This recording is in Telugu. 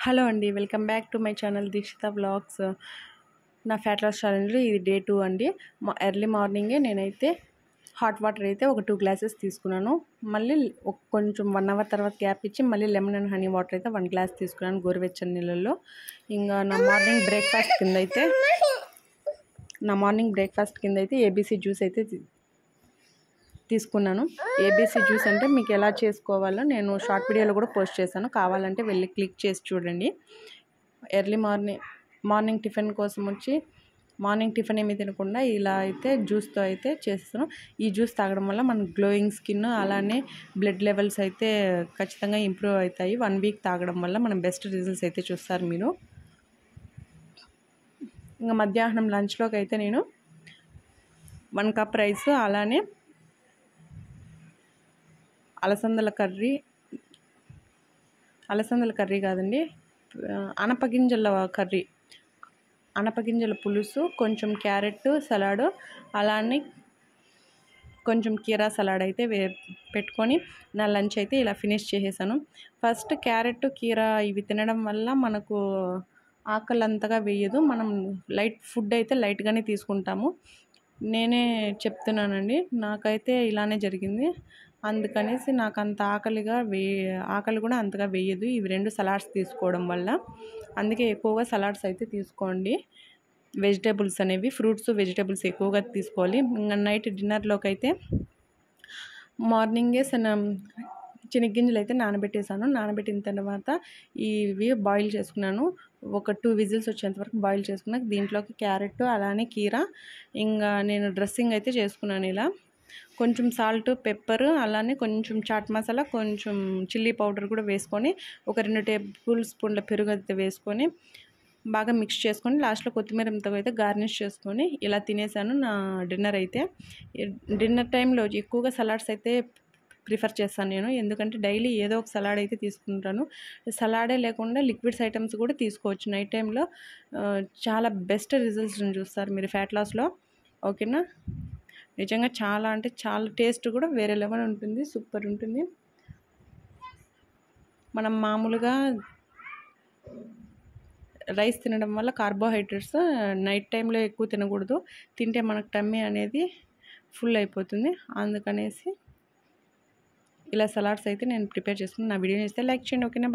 హలో అండి, welcome back to my channel Dikshita vlogs. నా ఫ్యాట్ లాస్ ఛాలెంజ్లో ఇది డే 2 అండి. ఎర్లీ మార్నింగే నేనైతే హాట్ వాటర్ అయితే ఒక 2 గ్లాసెస్ తీసుకున్నాను. మళ్ళీ కొంచెం 1 అవర్ తర్వాత గ్యాప్ ఇచ్చి మళ్ళీ లెమన్ అండ్ హనీ వాటర్ అయితే 1 గ్లాస్ తీసుకున్నాను గోరువెచ్చని నీళ్ళల్లో. ఇంకా నా మార్నింగ్ బ్రేక్ఫాస్ట్ కింద అయితే ఏబీసీ జ్యూస్ అయితే తీసుకున్నాను. ఏబీసీ జ్యూస్ అంటే మీకు ఎలా చేసుకోవాలో నేను షార్ట్ వీడియోలో కూడా పోస్ట్ చేశాను, కావాలంటే వెళ్ళి క్లిక్ చేసి చూడండి. ఎర్లీ మార్నింగ్ టిఫిన్ కోసం వచ్చి మార్నింగ్ టిఫిన్ ఏమీ తినకుండా ఇలా అయితే జ్యూస్తో అయితే చేస్తాను. ఈ జ్యూస్ తాగడం వల్ల మనకు గ్లోయింగ్ స్కిన్, అలానే బ్లడ్ లెవెల్స్ అయితే ఖచ్చితంగా ఇంప్రూవ్ అవుతాయి. 1 వీక్ తాగడం వల్ల మనం బెస్ట్ రిజల్ట్స్ అయితే చూస్తారు మీరు. ఇంకా మధ్యాహ్నం లంచ్లోకి అయితే నేను 1 కప్ రైస్, అలానే అలసందల కర్రీ కాదండి, అనపగింజల పులుసు, కొంచెం క్యారెట్ సలాడ్, అలానే కొంచెం కీరా సలాడ్ అయితే పెట్టుకొని నా లంచ్ అయితే ఇలా ఫినిష్ చేసేసాను. ఫస్ట్ క్యారెట్, కీరా ఇవి తినడం వల్ల మనకు ఆకలి అంతగా వేయదు. మనం ఫుడ్ అయితే లైట్గానే తీసుకుంటాము. నేనే చెప్తున్నానండి, నాకైతే ఇలానే జరిగింది. అందుకనేసి నాకు అంత ఆకలి కూడా అంతగా వేయదు ఇవి 2 సలాడ్స్ తీసుకోవడం వల్ల. అందుకే ఎక్కువగా సలాడ్స్ అయితే తీసుకోండి. వెజిటేబుల్స్ అనేవి, ఫ్రూట్స్, వెజిటేబుల్స్ ఎక్కువగా తీసుకోవాలి. ఇంకా నైట్ డిన్నర్లోకి అయితే మార్నింగే శనగగింజలు అయితే నానబెట్టిన తర్వాత ఇవి బాయిల్ చేసుకున్నాను. ఒక 2 విజిల్స్ వచ్చేంత వరకు బాయిల్ చేసుకున్నాక దీంట్లోకి క్యారెట్, అలానే కీరా, ఇంకా నేను డ్రెస్సింగ్ అయితే చేసుకున్నాను. ఇలా కొంచెం సాల్ట్, పెప్పర్, అలానే కొంచెం చాట్ మసాలా, కొంచెం చిల్లీ పౌడర్ కూడా వేసుకొని ఒక 2 టేబుల్ స్పూన్ల పెరుగు అయితే వేసుకొని బాగా మిక్స్ చేసుకొని లాస్ట్లో కొత్తిమీరతో అయితే గార్నిష్ చేసుకొని ఇలా తినేసాను నా డిన్నర్ అయితే. డిన్నర్ టైంలో ఎక్కువగా సలాడ్స్ అయితే ప్రిఫర్ చేస్తాను నేను, ఎందుకంటే డైలీ ఏదో ఒక సలాడ్ అయితే తీసుకుంటాను. సలాడే లేకుండా లిక్విడ్స్ ఐటమ్స్ కూడా తీసుకోవచ్చు. నైట్ టైంలో చాలా బెస్ట్ రిజల్ట్స్ని చూస్తారు మీరు ఫ్యాట్ లాస్లో. ఓకేనా, నిజంగా చాలా అంటే చాలా టేస్ట్ కూడా వేరే లెవెల్ ఉంటుంది, సూపర్ ఉంటుంది. మనం మామూలుగా రైస్ తినడం వల్ల కార్బోహైడ్రేట్స్ నైట్ టైంలో ఎక్కువ తినకూడదు, తింటే మనకు టమ్మీ అనేది ఫుల్ అయిపోతుంది. అందుకనేసి ఇలా సలాడ్స్ అయితే నేను ప్రిపేర్ చేసుకుని నా వీడియోని ఇస్తే లైక్ చేయండి. ఓకేనా.